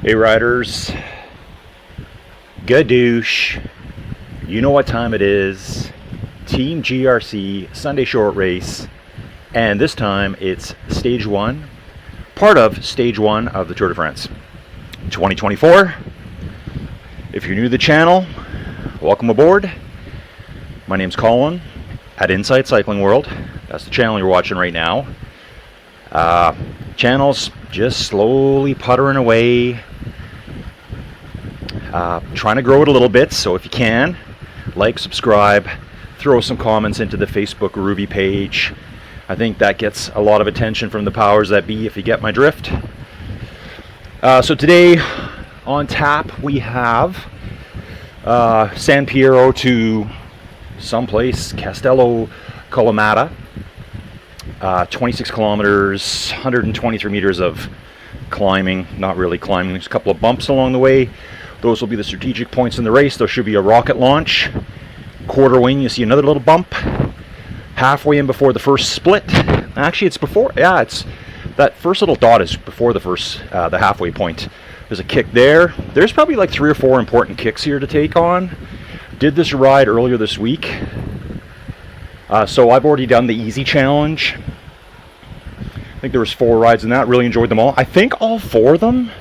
Hey riders, gadoosh, you know what time it is. Team GRC Sunday short race, and this time it's stage one, part of stage one of the Tour de France 2024. If you're new to the channel, welcome aboard. My name's Colin at Inside Cycling World. That's the channel you're watching right now. Channel's just slowly puttering away, trying to grow it a little bit. So if you can, like, subscribe, throw some comments into the Facebook Rouvy page. I think that gets a lot of attention from the powers that be, if you get my drift. So today on tap we have San Piero to someplace, Castello Colomata. 26 kilometers, 123 meters of climbing. Not really climbing, there's a couple of bumps along the way. Those will be the strategic points in the race. There should be a rocket launch. Quarter wing, you see another little bump. Halfway in before the first split. Actually, it's before, yeah, it's that first little dot is before the first, the halfway point. There's a kick there. There's probably like 3 or 4 important kicks here to take on. Did this ride earlier this week. So I've already done the easy challenge. I think there was 4 rides in that. Really enjoyed them all. I think all 4 of them,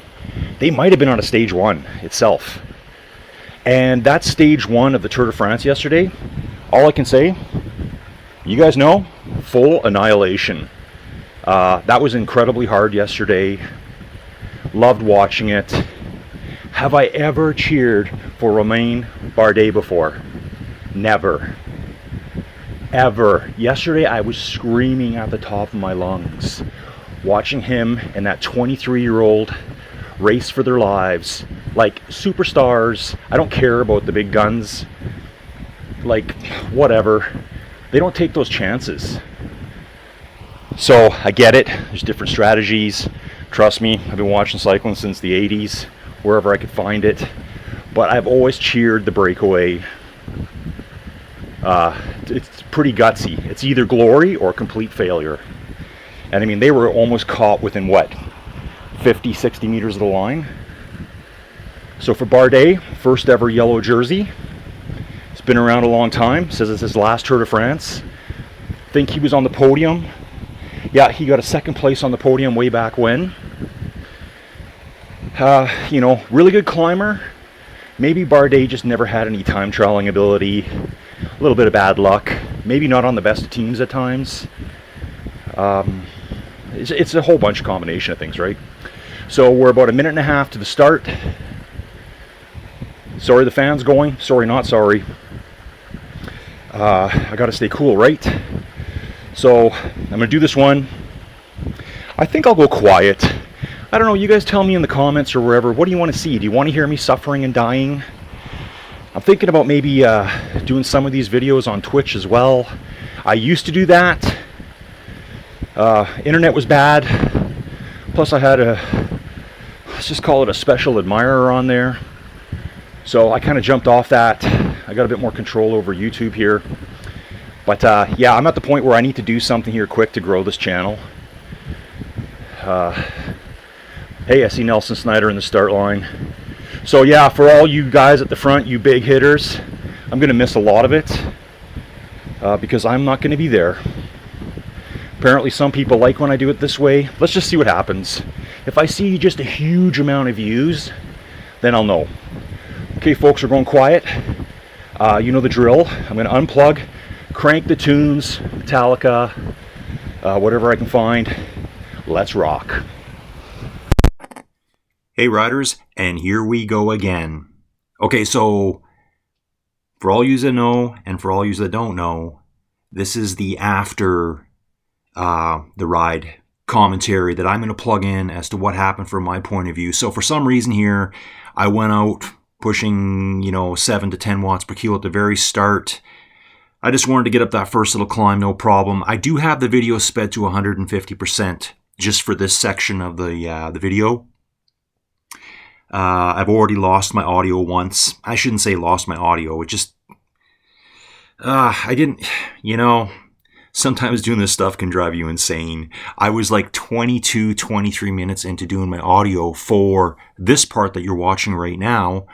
they might have been on a stage 1 itself. And that's stage 1 of the Tour de France yesterday. All I can say, you guys know, full annihilation. That was incredibly hard yesterday. Loved watching it. Have I ever cheered for Romain Bardet before? Never. Ever. Yesterday I was screaming at the top of my lungs, watching him and that 23-year-old race for their lives like superstars. I don't care about the big guns, like whatever, they don't take those chances. So I get it, there's different strategies. Trust me, I've been watching cycling since the 80s, wherever I could find it, but I've always cheered the breakaway. It's pretty gutsy. It's either glory or complete failure. And I mean, they were almost caught within what, 50, 60 meters of the line. So for Bardet, first ever yellow jersey. It's been around a long time. Says it's his last Tour de France. Think he was on the podium. Yeah, he got a second place on the podium way back when. You know, really good climber. Maybe Bardet just never had any time trialing ability. A little bit of bad luck. Maybe not on the best of teams at times. It's a whole bunch of combination of things, right? So we're about a minute and a half to the start. Sorry the fan's going. Sorry, not sorry. I gotta stay cool, right? So I'm gonna do this one. I think I'll go quiet. I don't know, you guys tell me in the comments or wherever, what do you want to see? Do you want to hear me suffering and dying? I'm thinking about maybe doing some of these videos on Twitch as well. I used to do that. Internet was bad. Plus I had let's just call it a special admirer on there. So I kind of jumped off that. I got a bit more control over YouTube here. But yeah, I'm at the point where I need to do something here quick to grow this channel. Hey, I see Nelson Snyder in the start line. So yeah, for all you guys at the front, you big hitters, I'm going to miss a lot of it because I'm not going to be there. Apparently some people like when I do it this way. Let's just see what happens. If I see just a huge amount of views, then I'll know. Okay, folks, we're going quiet. You know the drill. I'm going to unplug, crank the tunes, Metallica, whatever I can find. Let's rock. Hey riders, and here we go again. Okay, so for all yous that know and for all yous that don't know, this is the after the ride commentary that I'm going to plug in as to what happened from my point of view. So for some reason here, I went out pushing, 7 to 10 watts per kilo at the very start. I just wanted to get up that first little climb, no problem. I do have the video sped to 150% just for this section of the video. I've already lost my audio once. I shouldn't say lost my audio. It just, I didn't, sometimes doing this stuff can drive you insane. I was like 22, 23 minutes into doing my audio for this part that you're watching right now.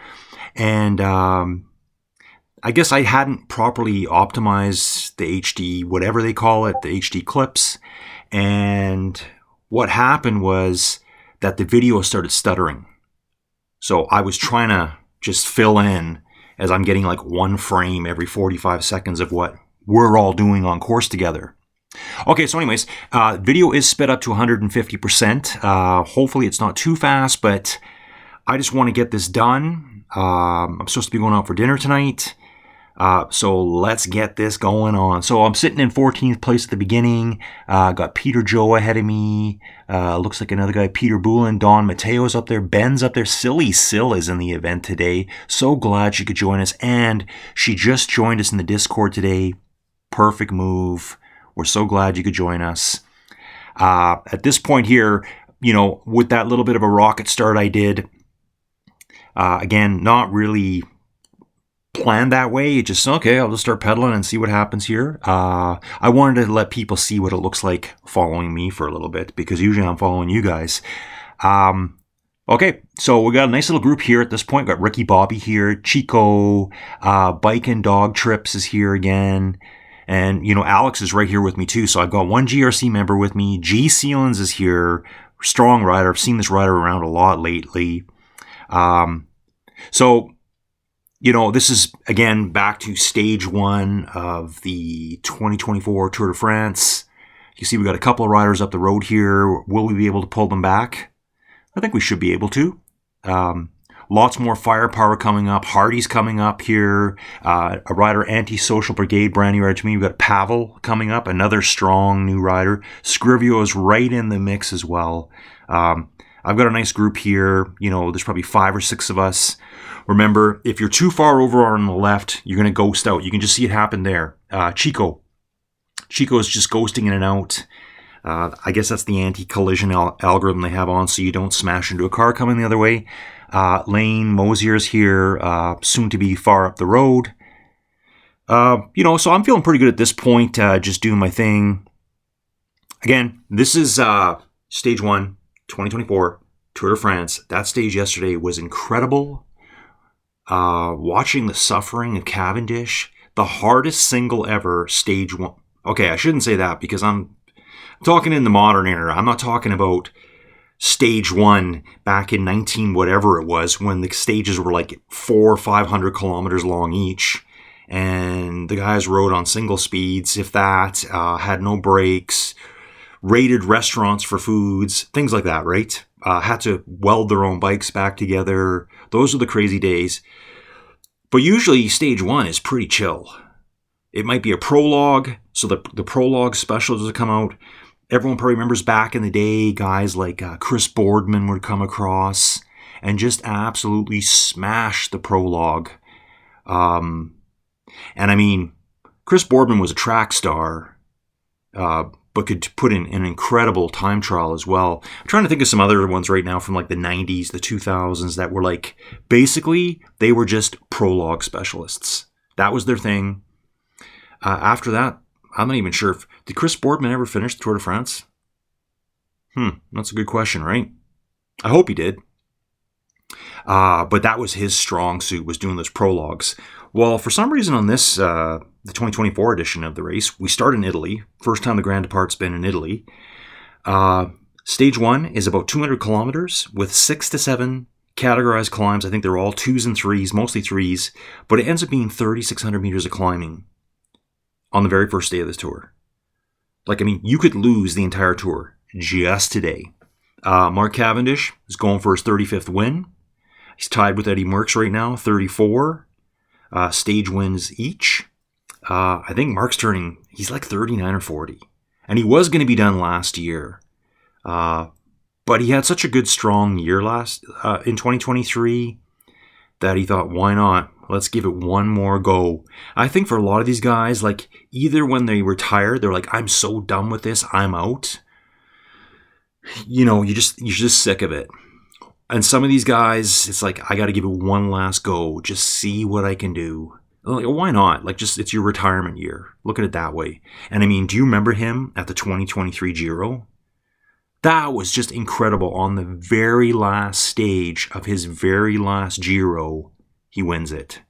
And I guess I hadn't properly optimized the HD, whatever they call it, the HD clips. And what happened was that the video started stuttering. So I was trying to just fill in as I'm getting like one frame every 45 seconds of what we're all doing on course together. Okay, so anyways, video is sped up to 150%. Hopefully it's not too fast, but I just want to get this done. I'm supposed to be going out for dinner tonight. So let's get this going on. So I'm sitting in 14th place at the beginning. Got Peter Joe ahead of me. Looks like another guy, Peter Boulin. Don Mateo's up there. Ben's up there. Silly Sil is in the event today. So glad she could join us. And she just joined us in the Discord today. Perfect move. We're so glad you could join us. At this point here, with that little bit of a rocket start I did, again, not really planned that way. It just, okay, I'll just start pedaling and see what happens here. I wanted to let people see what it looks like following me for a little bit, because usually I'm following you guys. Okay, so we got a nice little group here at this point. Got Ricky Bobby here, Chico, Bike and Dog Trips is here again. And, Alex is right here with me too. So I've got one GRC member with me. G Sealans is here. Strong rider. I've seen this rider around a lot lately. So, this is, again, back to stage 1 of the 2024 Tour de France. You see we got a couple of riders up the road here. Will we be able to pull them back? I think we should be able to. Lots more firepower coming up. Hardy's coming up here. A rider, Antisocial Brigade, brand new rider to me. We've got Pavel coming up, another strong new rider. Scrivio is right in the mix as well. I've got a nice group here. There's probably 5 or 6 of us. Remember, if you're too far over on the left, you're going to ghost out. You can just see it happen there. Chico is just ghosting in and out. I guess that's the anti-collision algorithm they have on, so you don't smash into a car coming the other way. Lane Mosier's here, soon to be far up the road. So I'm feeling pretty good at this point, just doing my thing. Again, this is stage 1, 2024, Tour de France. That stage yesterday was incredible. Watching the suffering of Cavendish, the hardest single ever, stage 1. Okay, I shouldn't say that because I'm talking in the modern era. I'm not talking about stage 1 back in 19 whatever it was, when the stages were like 400 or 500 kilometers long each, and the guys rode on single speeds, if that, had no brakes, raided restaurants for foods, things like that, right? Had to weld their own bikes back together. Those are the crazy days. But usually stage 1 is pretty chill. It might be a prologue, so the prologue specials would come out. Everyone probably remembers back in the day, guys like Chris Boardman would come across and just absolutely smash the prologue. And I mean, Chris Boardman was a track star, but could put in an incredible time trial as well. I'm trying to think of some other ones right now from like the 90s, the 2000s that were like, basically, they were just prologue specialists. That was their thing. After that, I'm not even sure if... Did Chris Boardman ever finish the Tour de France? That's a good question, right? I hope he did. But that was his strong suit, was doing those prologues. Well, for some reason on this, the 2024 edition of the race, we start in Italy. First time the Grand Depart's been in Italy. Stage 1 is about 200 kilometers with 6 to 7 categorized climbs. I think they're all 2s and 3s, mostly 3s. But it ends up being 3,600 meters of climbing on the very first day of this tour. You could lose the entire tour just today. Mark Cavendish is going for his 35th win. He's tied with Eddie Merckx right now, 34 stage wins each. I think Mark's he's like 39 or 40. And he was going to be done last year. But he had such a good, strong year in 2023 that he thought, why not? Let's give it one more go. I think for a lot of these guys, either when they retire, they're like, I'm so done with this, I'm out. You're just sick of it. And some of these guys, it's like, I got to give it one last go. Just see what I can do. Like, why not? Like, just, it's your retirement year. Look at it that way. And I mean, do you remember him at the 2023 Giro? That was just incredible. On the very last stage of his very last Giro, he wins it.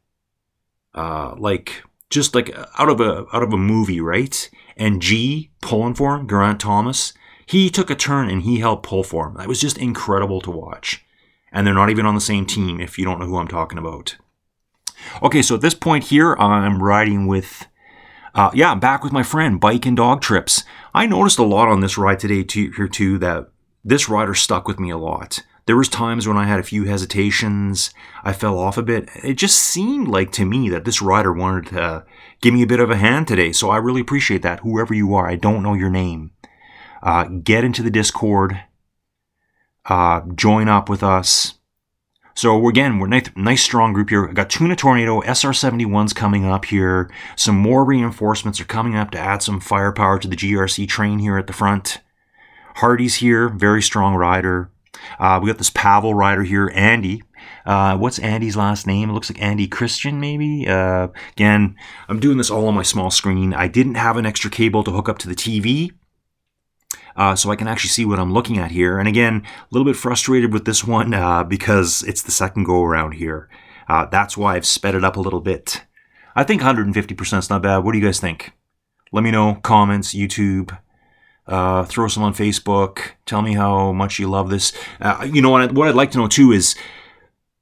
Just like out of a movie, right? And G pulling for him, Geraint Thomas, he took a turn and he helped pull for him. That was just incredible to watch. And they're not even on the same team, if you don't know who I'm talking about. Okay, so at this point here, I'm riding with, I'm back with my friend, Bike and Dog Trips. I noticed a lot on this ride today too, that this rider stuck with me a lot. There was times when I had a few hesitations, I fell off a bit. It just seemed like to me that this rider wanted to give me a bit of a hand today, so I really appreciate that. Whoever you are, I don't know your name. Get into the Discord, join up with us. So we're nice strong group here. I got Tuna Tornado, SR71's coming up here. Some more reinforcements are coming up to add some firepower to the GRC train here at the front. Hardy's here, very strong rider. We got this Pavel rider here, Andy. What's Andy's last name? It looks like Andy Christian, maybe. Again, I'm doing this all on my small screen. I didn't have an extra cable to hook up to the TV. So I can actually see what I'm looking at here. And again, a little bit frustrated with this one because it's the second go around here. That's why I've sped it up a little bit. I think 150% is not bad. What do you guys think? Let me know. Comments, YouTube. Throw some on Facebook. Tell me how much you love this. You know what I'd like to know too is,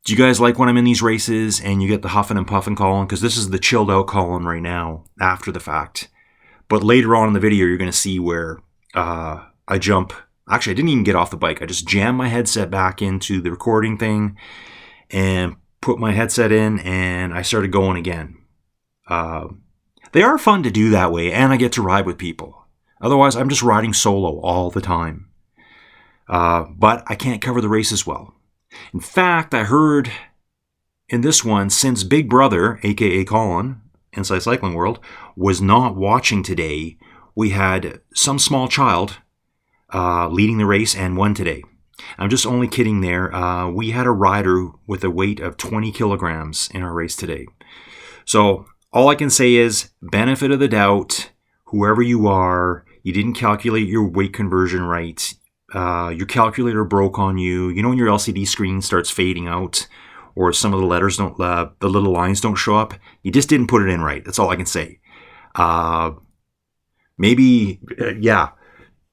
do you guys like when I'm in these races and you get the huffing and puffing Colin? Because this is the chilled out Colin right now after the fact. But later on in the video, you're going to see where I jump. Actually, I didn't even get off the bike. I just jammed my headset back into the recording thing and put my headset in, and I started going again. They are fun to do that way, and I get to ride with people. Otherwise, I'm just riding solo all the time. But I can't cover the races well. In fact, I heard in this one, since Big Brother, aka Colin, Inside Cycling World, was not watching today, we had some small child leading the race and won today. I'm just only kidding there. We had a rider with a weight of 20 kilograms in our race today. So all I can say is, benefit of the doubt, whoever you are, you didn't calculate your weight conversion right. Your calculator broke on you. You know when your LCD screen starts fading out, or some of the letters don't, the little lines don't show up? You just didn't put it in right. That's all I can say. Maybe,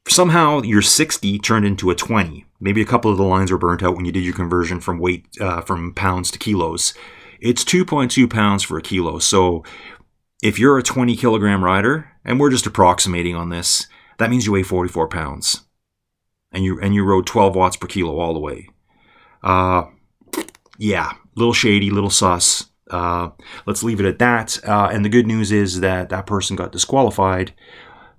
somehow your 60 turned into a 20. Maybe a couple of the lines were burnt out when you did your conversion from from pounds to kilos. It's 2.2 pounds for a kilo. So if you're a 20 kilogram rider, and we're just approximating on this, that means you weigh 44 pounds. And you rode 12 watts per kilo all the way. Little shady, little sus. Let's leave it at that. And the good news is that person got disqualified.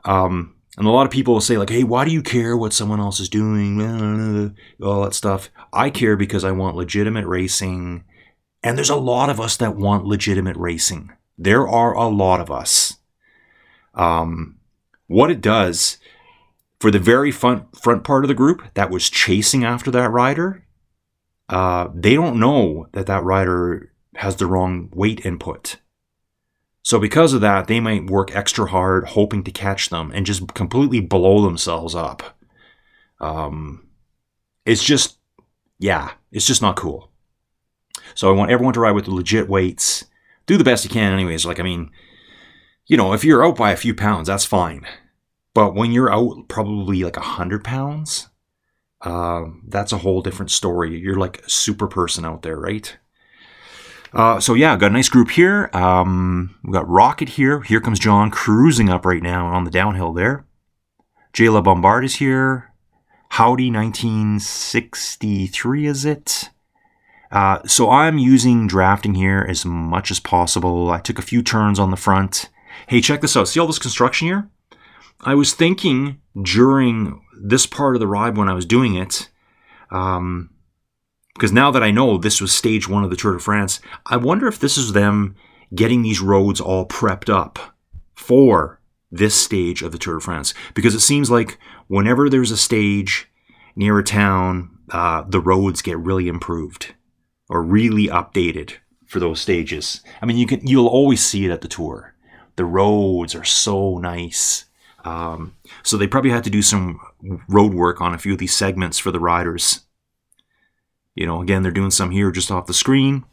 And a lot of people will say, like, hey, why do you care what someone else is doing? All that stuff. I care because I want legitimate racing. And there's a lot of us that want legitimate racing. There are a lot of us. What it does, for the very front part of the group that was chasing after that rider, they don't know that rider has the wrong weight input. So because of that, they might work extra hard hoping to catch them and just completely blow themselves up. It's just not cool. So I want everyone to ride with legit weights. Do the best you can anyways. Like, I mean, if you're out by a few pounds, that's fine. But when you're out probably like 100 pounds, that's a whole different story. You're like a super person out there, right? Got a nice group here. We got Rocket here. Here comes John cruising up right now on the downhill there. Jayla Bombard is here. Howdy 1963, is it? So I'm using drafting here as much as possible. I took a few turns on the front. Hey, check this out. See all this construction here? I was thinking during this part of the ride when I was doing it, because now that I know this was stage 1 of the Tour de France, I wonder if this is them getting these roads all prepped up for this stage of the Tour de France. Because it seems like whenever there's a stage near a town, the roads get really improved or really updated. for those stages. I mean, you'll always see it at the tour. The roads are so nice. So they probably had to do some road work on a few of these segments for the riders. You know, again, they're doing some here just off the screen.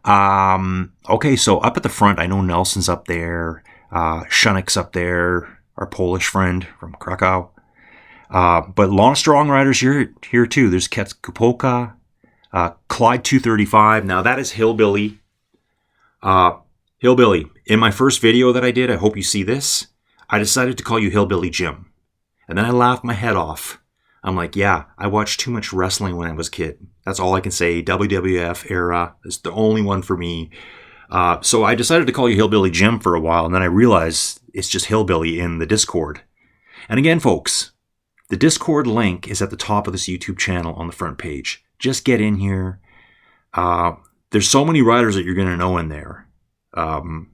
Okay, so up at the front, I know Nelson's up there. Shunik's up there, our Polish friend from Krakow. But a lot of strong riders here too. There's Kets Kupolka, Clyde 235. Now that is Hillbilly. Hillbilly. In my first video that I did, I hope you see this, I decided to call you Hillbilly Jim. And then I laughed my head off. I'm like, yeah, I watched too much wrestling when I was a kid. That's all I can say. WWF era is the only one for me. So I decided to call you Hillbilly Jim for a while, and then I realized it's just Hillbilly in the Discord. And again, folks, the Discord link is at the top of this YouTube channel on the front page. Just get in here. There's so many riders that you're going to know in there. And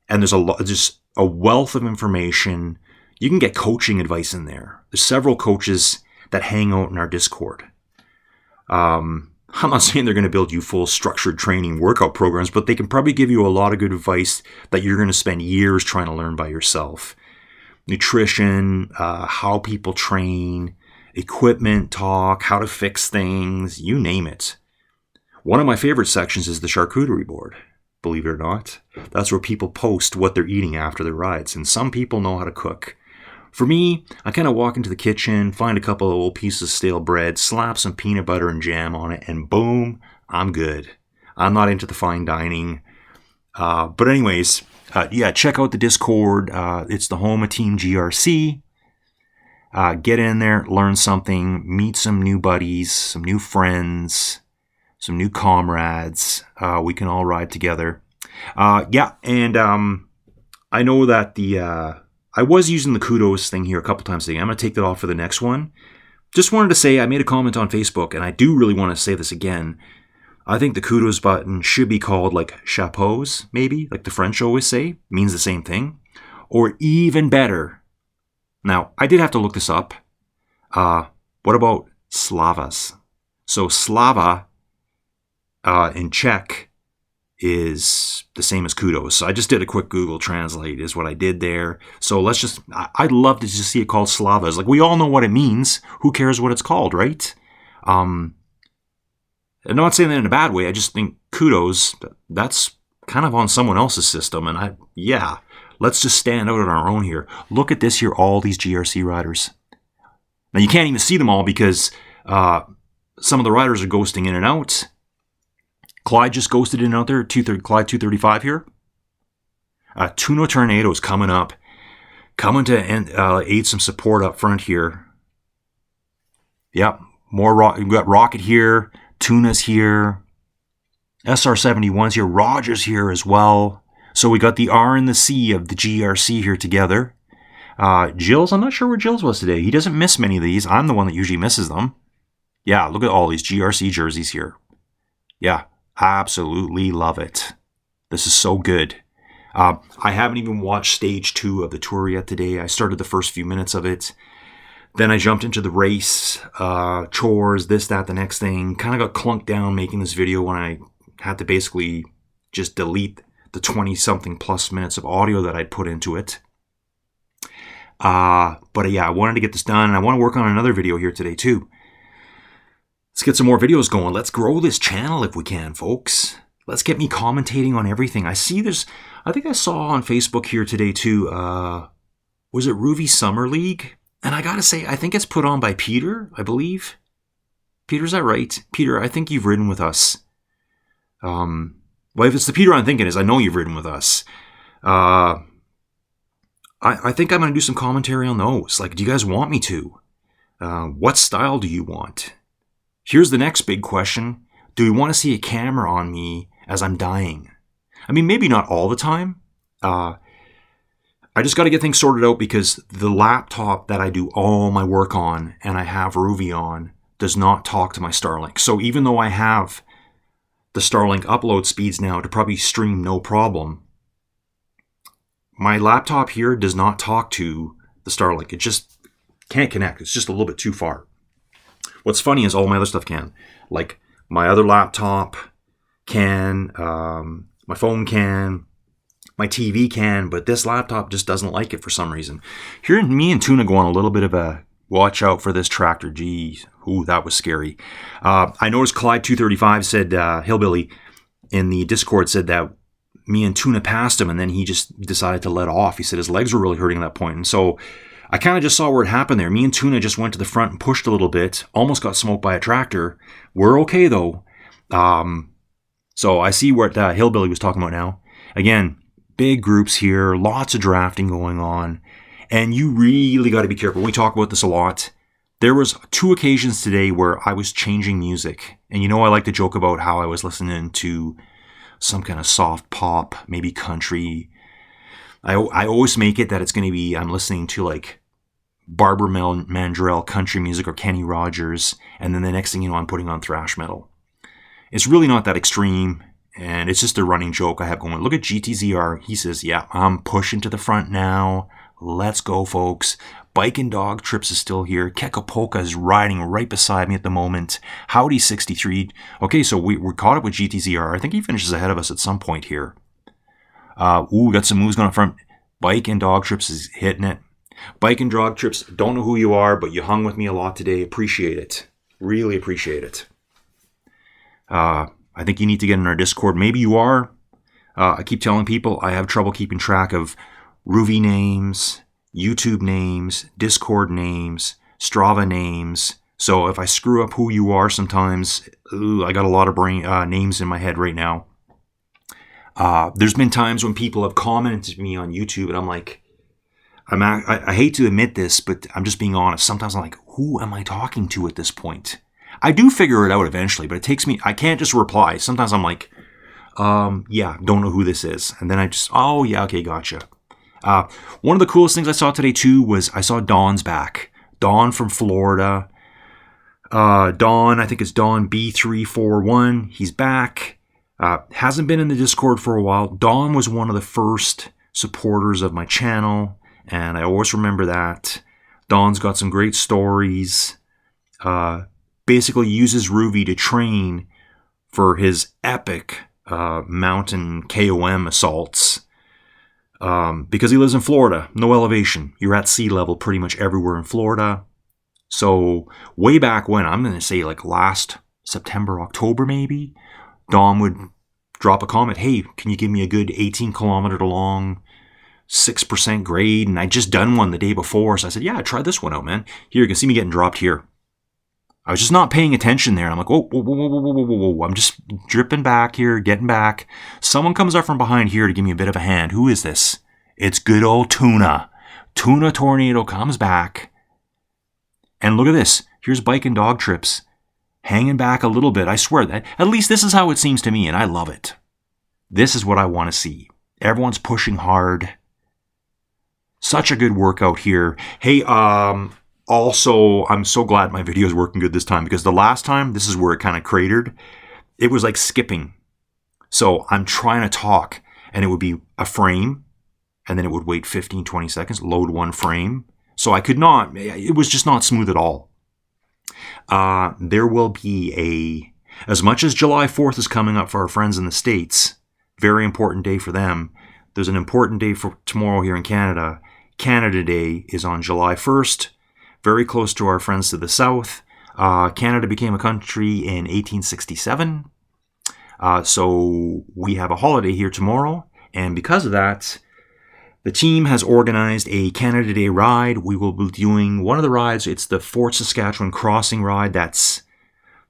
there's just a wealth of information. You can get coaching advice in there. There's several coaches that hang out in our Discord. I'm not saying they're going to build you full structured training workout programs, but they can probably give you a lot of good advice that you're going to spend years trying to learn by yourself. Nutrition, how people train, equipment talk, how to fix things, you name it. One of my favorite sections is the charcuterie board, believe it or not. That's where people post what they're eating after their rides, and some people know how to cook. For me, I kind of walk into the kitchen, find a couple of old pieces of stale bread, slap some peanut butter and jam on it, and boom, I'm good. I'm not into the fine dining. But anyways, yeah, check out the Discord. It's the home of Team GRC. Get in there, learn something, meet some new buddies, some new friends, some new comrades. We can all ride together. Yeah, and I know that I was using the kudos thing here a couple times today. I'm going to take that off for the next one. Just wanted to say, I made a comment on Facebook, and I do really want to say this again. I think the kudos button should be called like chapeaux, maybe, like the French always say. Means the same thing. Or even better. Now, I did have to look this up. What about slavas? So slava in Czech is the same as kudos. So I just did a quick Google Translate is what I did there. So I'd love to just see it called slavas. Like, we all know what it means. Who cares what it's called, right? I'm not saying that in a bad way. I just think kudos, that's kind of on someone else's system. And let's just stand out on our own here. Look at this here, all these GRC riders. Now, you can't even see them all because some of the riders are ghosting in and out. Clyde just ghosted in and out there, Clyde 235 here. Tuno Tornado's coming up. Coming to aid some support up front here. Yep, we've got Rocket here. Tuna's here. SR71's here. Roger's here as well. So we got the R and the C of the GRC here together. Jill's, I'm not sure where Jill's was today. He doesn't miss many of these. I'm the one that usually misses them. Yeah, look at all these GRC jerseys here. Yeah, absolutely love it. This is so good. I haven't even watched stage 2 of the tour yet today. I started the first few minutes of it. Then I jumped into the race, chores, this, that, the next thing. Kind of got clunked down making this video when I had to basically just delete the 20-something plus minutes of audio that I'd put into it. But yeah, I wanted to get this done, and I want to work on another video here today too. Let's get some more videos going. Let's grow this channel if we can, folks. Let's get me commentating on everything. I think I saw on Facebook here today too, was it Rouvy Summer League? And I gotta say, I think it's put on by Peter, I believe. Peter, is that right? Peter, I think you've ridden with us. Well, if it's the Peter I'm thinking is, I know you've ridden with us. I think I'm going to do some commentary on those. Like, do you guys want me to? What style do you want? Here's the next big question. Do you want to see a camera on me as I'm dying? I mean, maybe not all the time. I just got to get things sorted out because the laptop that I do all my work on and I have Rouvy on does not talk to my Starlink. So even though I have the Starlink upload speeds now to probably stream no problem, my laptop here does not talk to the Starlink. It just can't connect. It's just a little bit too far. What's funny is all my other stuff can. Like my other laptop can, my phone can, my TV can, but this laptop just doesn't like it for some reason. Hearing me and Tuna go on a little bit of a watch out for this tractor. Geez, ooh, that was scary. I noticed Clyde235 said, Hillbilly in the Discord said that me and Tuna passed him, and then he just decided to let off. He said his legs were really hurting at that point. And so I kind of just saw where it happened there. Me and Tuna just went to the front and pushed a little bit, almost got smoked by a tractor. We're okay though. So I see what Hillbilly was talking about now. Again, big groups here, lots of drafting going on, and you really got to be careful. We talk about this a lot. There was 2 occasions today where I was changing music, and I like to joke about how I was listening to some kind of soft pop, maybe country. I always make it that it's going to be, I'm listening to like Barbara Mandrell country music or Kenny Rogers, and then the next thing you know, I'm putting on thrash metal. It's really not that extreme, and it's just a running joke I have going. Look at GTZR. He says, yeah, I'm pushing to the front now. Let's go, folks. Bike and Dog Trips is still here. Kekapolka is riding right beside me at the moment. Howdy63. Okay, so we're caught up with GTZR. I think he finishes ahead of us at some point here. We got some moves going on front. Bike and Dog Trips is hitting it. Bike and Dog Trips, don't know who you are, but you hung with me a lot today. Appreciate it. Really appreciate it. I think you need to get in our Discord. Maybe you are. I keep telling people I have trouble keeping track of Rouvy names, YouTube names, Discord names, Strava names. So if I screw up who you are sometimes, I got a lot of names in my head right now. There's been times when people have commented to me on YouTube and I'm like, I hate to admit this, but I'm just being honest. Sometimes I'm like, who am I talking to at this point? I do figure it out eventually, but it takes me, I can't just reply. Sometimes I'm like, yeah, don't know who this is. And then I just, oh yeah, okay, gotcha. One of the coolest things I saw today too was I saw Dawn's back. Dawn from Florida. Dawn, I think it's Dawn B341. He's back. Hasn't been in the Discord for a while. Dawn was one of the first supporters of my channel, and I always remember that. Dawn's got some great stories. Basically uses Rouvy to train for his epic mountain KOM assaults. Because he lives in Florida, no elevation. You're at sea level pretty much everywhere in Florida. So way back when, I'm going to say like last September, October maybe, Dom would drop a comment, hey, can you give me a good 18 kilometer long, 6% grade? And I'd just done one the day before. So I said, yeah, try this one out, man. Here, you can see me getting dropped here. I was just not paying attention there. I'm like, whoa, whoa, whoa, whoa, whoa, whoa, whoa, whoa. I'm just dripping back here, getting back. Someone comes up from behind here to give me a bit of a hand. Who is this? It's good old Tuna. Tuna Tornado comes back. And look at this. Here's Bike and Dog Trips. Hanging back a little bit. I swear that. At least this is how it seems to me, and I love it. This is what I want to see. Everyone's pushing hard. Such a good workout here. Hey, also, I'm so glad my video is working good this time, because the last time, this is where it kind of cratered. It was like skipping. So I'm trying to talk, and it would be a frame, and then it would wait 15, 20 seconds, load one frame. So I could not, it was just not smooth at all. There will be as much as July 4th is coming up for our friends in the States, very important day for them. There's an important day for tomorrow here in Canada. Canada Day is on July 1st. Very close to our friends to the south. Canada became a country in 1867. So we have a holiday here tomorrow. And because of that, the team has organized a Canada Day ride. We will be doing one of the rides. It's the Fort Saskatchewan Crossing ride. That's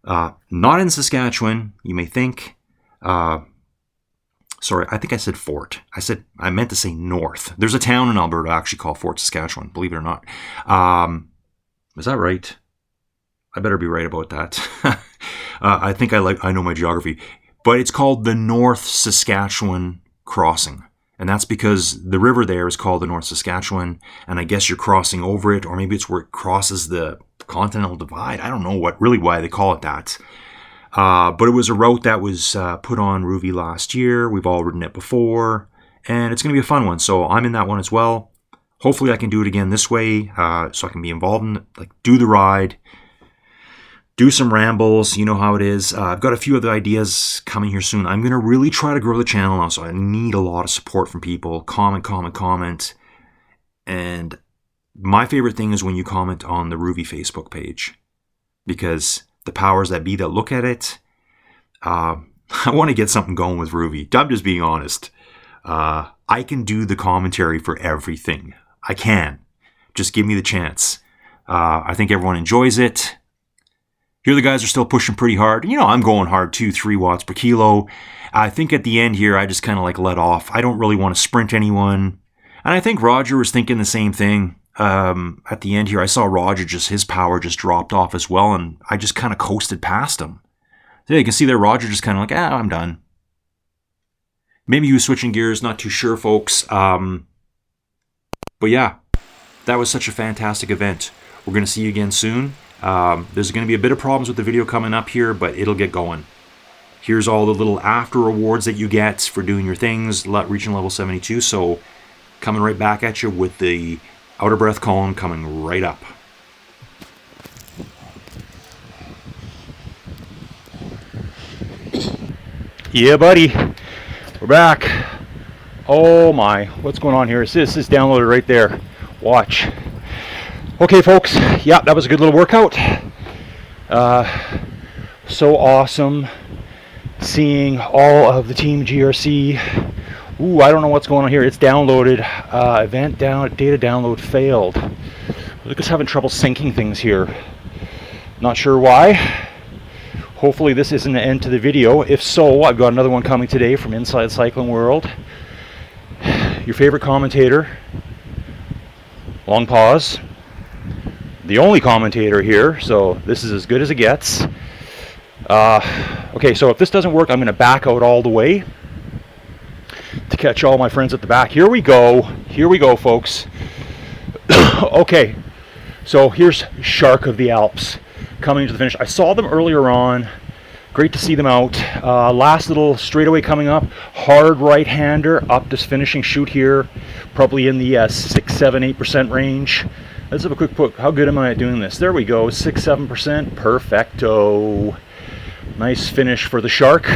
not in Saskatchewan, you may think. Sorry, I think I said Fort. I meant to say North. There's a town in Alberta actually called Fort Saskatchewan, believe it or not. Is that right? I better be right about that. I think I know my geography. But it's called the North Saskatchewan Crossing. And that's because the river there is called the North Saskatchewan. And I guess you're crossing over it, or maybe it's where it crosses the Continental Divide. I don't know why they call it that. But it was a route that was put on Rouvy last year. We've all ridden it before. And it's going to be a fun one. So I'm in that one as well. Hopefully I can do it again this way, so I can be involved in it, like do the ride. do some rambles. You know how it is. I've got a few other ideas coming here soon. I'm going to really try to grow the channel now, so I need a lot of support from people. Comment. And my favorite thing is when you comment on the Rouvy Facebook page, because the powers that be that look at it, I want to get something going with Rouvy. I'm just being honest. I can do the commentary for everything. I can. Just give me the chance. I think everyone enjoys it. Here the guys are still pushing pretty hard. You know, I'm going hard too, 3 watts per kilo. I think at the end here, I just kind of like let off. I don't really want to sprint anyone. And I think Roger was thinking the same thing. At the end here, I saw Roger, his power just dropped off as well, and I just kind of coasted past him. So you can see there, Roger just kind of like, I'm done. Maybe he was switching gears, not too sure, folks. But yeah, that was such a fantastic event. We're going to see you again soon. There's going to be a bit of problems with the video coming up here, but it'll get going. Here's all the little after rewards that you get for doing your things, reaching level 72. So coming right back at you with the outer breath cone coming right up. Yeah, buddy. We're back. Oh my, what's going on here? This is downloaded right there. Watch. Okay, folks. Yeah, that was a good little workout. So awesome seeing all of the Team GRC. Ooh, I don't know what's going on here. It's downloaded. Data download failed. Look, it's having trouble syncing things here. Not sure why. Hopefully this isn't the end to the video. If so, I've got another one coming today from Inside Cycling World. Your favorite commentator, long pause, the only commentator here, so this is as good as it gets. Okay, so if this doesn't work, I'm going to back out all the way to catch all my friends at the back. Here we go, folks. Okay, so here's Shark of the Alps coming to the finish. I saw them earlier on. Great to see them out. Last little straightaway coming up. Hard right-hander up this finishing chute here. Probably in the 6, 7, 8% range. Let's have a quick look. How good am I at doing this? There we go. 6, 7%. Perfecto. Nice finish for the Shark.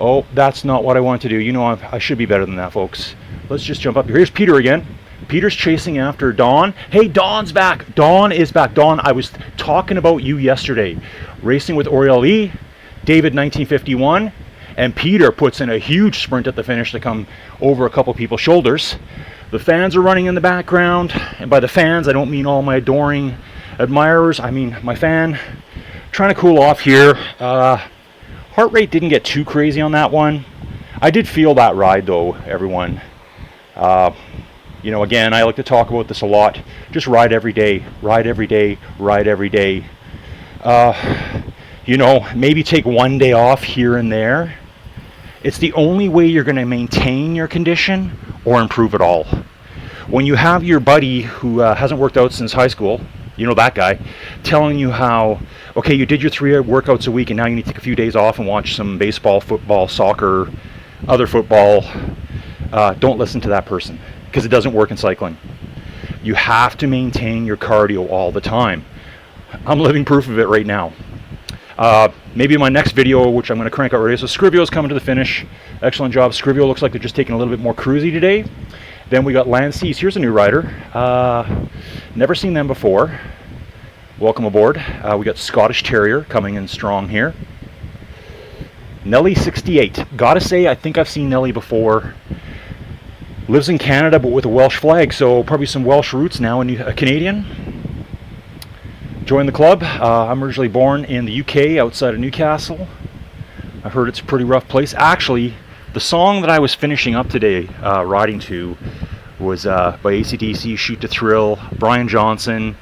Oh, that's not what I want to do. You know, I should be better than that, folks. Let's just jump up here. Here's Peter again. Peter's chasing after Dawn. Hey, Dawn's back. Dawn is back. Dawn, I was talking about you yesterday. Racing with Oriel E, David 1951, and Peter puts in a huge sprint at the finish to come over a couple people's shoulders. The fans are running in the background, and by the fans, I don't mean all my adoring admirers. I mean my fan. Trying to cool off here. Heart rate didn't get too crazy on that one. I did feel that ride, though, everyone. You know, again, I like to talk about this a lot. Just ride every day, ride every day, ride every day. You know, maybe take one day off here and there. It's the only way you're going to maintain your condition or improve it all. When you have your buddy who hasn't worked out since high school, you know that guy, telling you how, okay, you did your 3 workouts a week and now you need to take a few days off and watch some baseball, football, soccer, other football. Don't listen to that person, because it doesn't work in cycling. You have to maintain your cardio all the time. I'm living proof of it right now. Maybe in my next video, which I'm going to crank out already. So Scrivio's coming to the finish. Excellent job. Scrivio looks like they're just taking a little bit more cruisy today. Then we got Lanceys. Here's a new rider. Never seen them before. Welcome aboard. We got Scottish Terrier coming in strong here. Nelly 68. Gotta say, I think I've seen Nelly before. Lives in Canada, but with a Welsh flag, so probably some Welsh roots now, and a Canadian. Joined the club. I'm originally born in the UK, outside of Newcastle. I heard it's a pretty rough place. Actually, the song that I was finishing up today, riding to, was by AC/DC, Shoot to Thrill, Brian Johnson.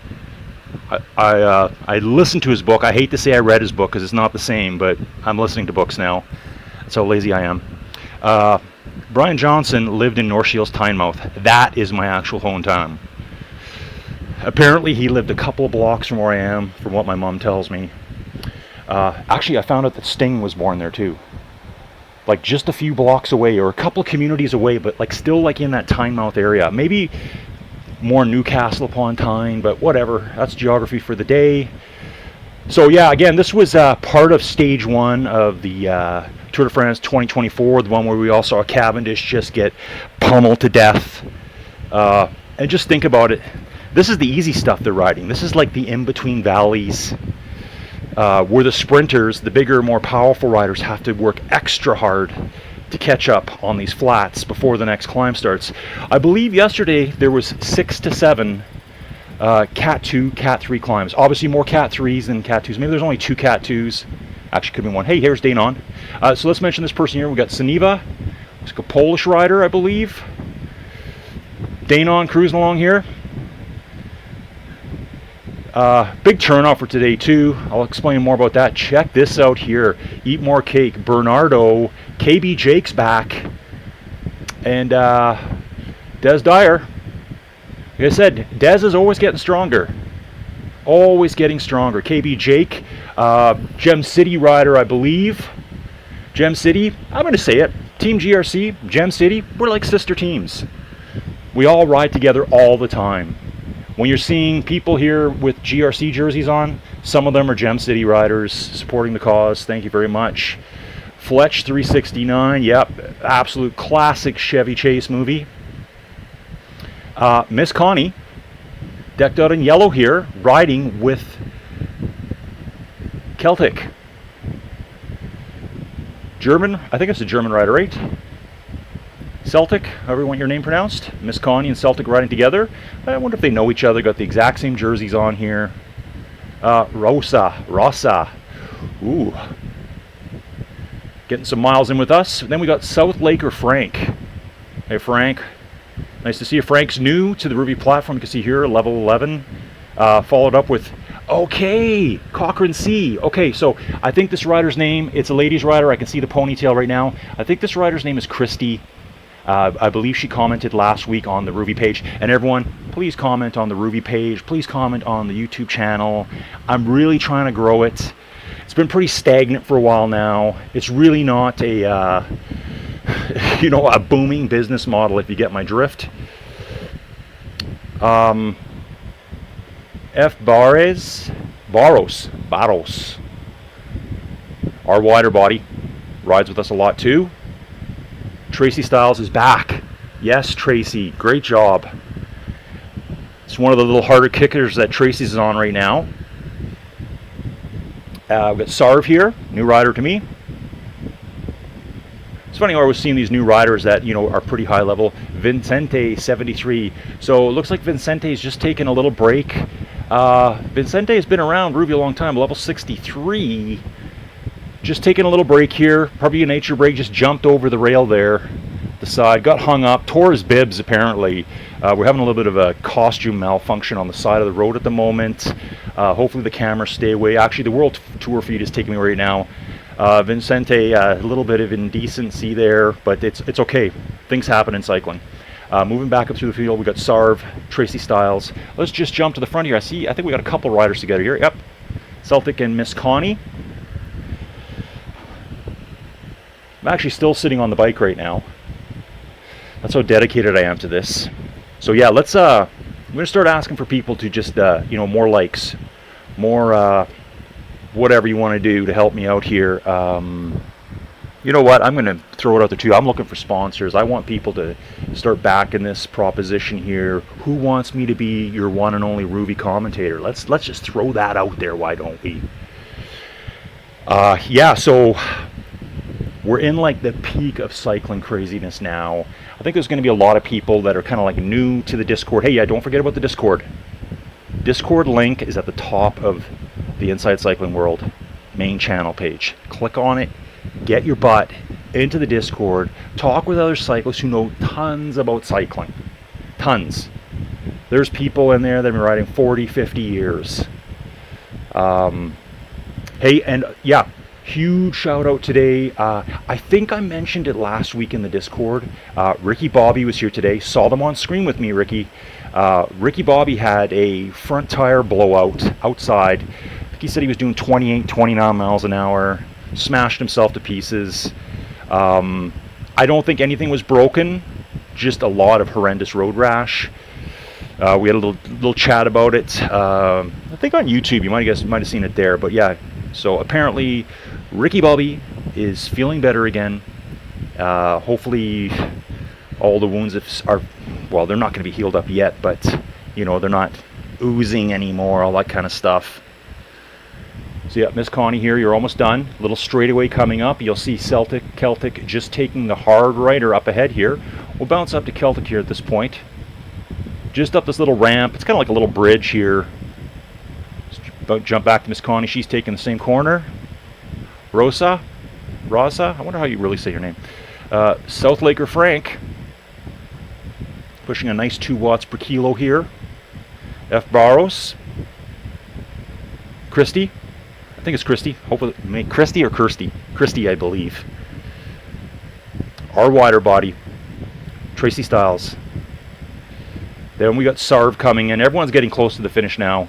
I listened to his book. I hate to say I read his book because it's not the same, but I'm listening to books now. That's how lazy I am. Brian Johnson lived in North Shields, Tynemouth. That is my actual hometown. Apparently he lived a couple of blocks from where I am, from what my mom tells me. Actually, I found out that Sting was born there too. Like just a few blocks away, or a couple of communities away, but like still like in that Tynemouth area. Maybe more Newcastle upon Tyne, but whatever. That's geography for the day. So yeah, again, this was part of stage 1 of the Tour de France 2024, the one where we all saw Cavendish just get pummeled to death. And just think about it. This is the easy stuff they're riding. This is like the in-between valleys, where the sprinters, the bigger, more powerful riders, have to work extra hard to catch up on these flats before the next climb starts. I believe yesterday there was 6 to 7 Cat 2, Cat 3 climbs. Obviously more Cat 3s than Cat 2s. Maybe there's only 2 Cat 2s. Actually, could be 1. Hey, here's Danon. So let's mention this person here. We've got Saniva. It's a Polish rider, I believe. Danon cruising along here. Big turnout for today too. I'll explain more about that. Check this out here. Eat more cake. Bernardo, KB Jake's back, and Des Dyer. Like I said, Des is always getting stronger. Always getting stronger. KB Jake, Gem City rider, I believe. Gem City, I'm going to say it. Team GRC, Gem City, we're like sister teams. We all ride together all the time. When you're seeing people here with GRC jerseys on, some of them are Gem City riders supporting the cause. Thank you very much. Fletch 369, yep, absolute classic Chevy Chase movie. Miss Connie, decked out in yellow here, riding with Celtic. German, I think it's a German rider, right? Celtic, however you want your name pronounced. Miss Connie and Celtic riding together. I wonder if they know each other. Got the exact same jerseys on here. Rosa. Ooh. Getting some miles in with us. Then we got South Laker Frank. Hey Frank. Nice to see you. Frank's new to the Rouvy platform. You can see here, level 11. Followed up with, okay, Cochrane C. Okay, so I think this rider's name, it's a ladies rider. I can see the ponytail right now. I think this rider's name is Christy. I believe she commented last week on the Rouvy page. And everyone, please comment on the Rouvy page. Please comment on the YouTube channel. I'm really trying to grow it. It's been pretty stagnant for a while now. It's really not a, a booming business model, if you get my drift. F. Barros. Our wider body rides with us a lot too. Tracy Styles is back. Yes, Tracy, great job. It's one of the little harder kickers that Tracy's on right now. We've got Sarv here, new rider to me. It's funny how I was seeing these new riders that, are pretty high level. Vincente 73. So it looks like Vincente's just taken a little break. Vincente has been around Rouvy a long time, level 63. Just taking a little break here, probably a nature break, just jumped over the rail there, the side, got hung up, tore his bibs apparently. We're having a little bit of a costume malfunction on the side of the road at the moment. Hopefully the cameras stay away. Actually, the World Tour feed is taking me right now. Vincente, a little bit of indecency there, but it's okay. Things happen in cycling. Moving back up through the field, we got Sarv, Tracy Styles. Let's just jump to the front here. I think we got a couple riders together here. Yep, Celtic and Miss Connie. I'm actually still sitting on the bike right now. That's how dedicated I am to this. So yeah, I'm gonna start asking for people to just, more likes, more, whatever you want to do to help me out here. You know what? I'm going to throw it out there too. I'm looking for sponsors. I want people to start backing this proposition here. Who wants me to be your one and only Rouvy commentator? Let's just throw that out there. Why don't we? Yeah, so we're in like the peak of cycling craziness now. I think there's going to be a lot of people that are kind of like new to the Discord. Hey, yeah, don't forget about the Discord. Discord link is at the top of the Inside Cycling World main channel page. Click on it, get your butt into the Discord, talk with other cyclists who know tons about cycling. Tons. There's people in there that have been riding 40, 50 years. Hey, and yeah, huge shout out today. I think I mentioned it last week in the Discord. Ricky Bobby was here today. Saw them on screen with me, Ricky. Ricky Bobby had a front tire blowout outside. He said he was doing 28, 29 miles an hour, smashed himself to pieces. I don't think anything was broken, just a lot of horrendous road rash. We had a little chat about it. I think on YouTube, you might have seen it there. But yeah, so apparently Ricky Bobby is feeling better again. Hopefully all the wounds are, well, they're not going to be healed up yet, but you know, they're not oozing anymore, all that kind of stuff. So yeah, Miss Connie here, you're almost done. Little straightaway coming up. You'll see Celtic just taking the hard righter up ahead here. We'll bounce up to Celtic here at this point. Just up this little ramp. It's kind of like a little bridge here. Jump back to Miss Connie. She's taking the same corner. Rosa, I wonder how you really say your name. South Laker Frank, pushing a nice 2 watts per kilo here. F. Barros. Christy. I think it's Christy. Hopefully, Christy or Kirsty? Christy, I believe. Our wider body. Tracy Styles. Then we got Sarv coming in. Everyone's getting close to the finish now.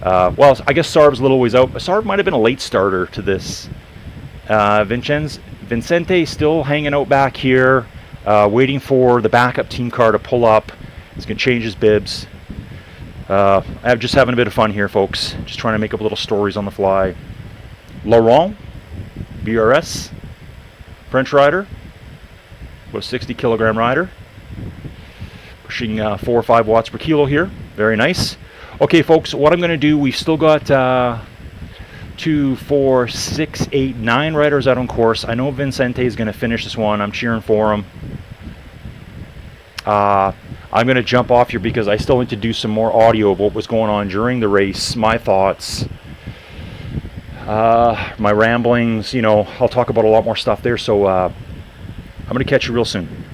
Well, I guess Sarv's a little ways out. Sarv might have been a late starter to this. Vincente still hanging out back here, waiting for the backup team car to pull up. He's going to change his bibs. I'm just having a bit of fun here, folks. Just trying to make up little stories on the fly. Laurent, BRS, French rider, with a 60 kilogram rider. Pushing 4 or 5 watts per kilo here. Very nice. Okay, folks, what I'm going to do, we've still got 2, 4, 6, 8, 9 riders out on course. I know Vincente is going to finish this one. I'm cheering for him. I'm going to jump off here because I still need to do some more audio of what was going on during the race, my thoughts, my ramblings. You know, I'll talk about a lot more stuff there. So I'm going to catch you real soon.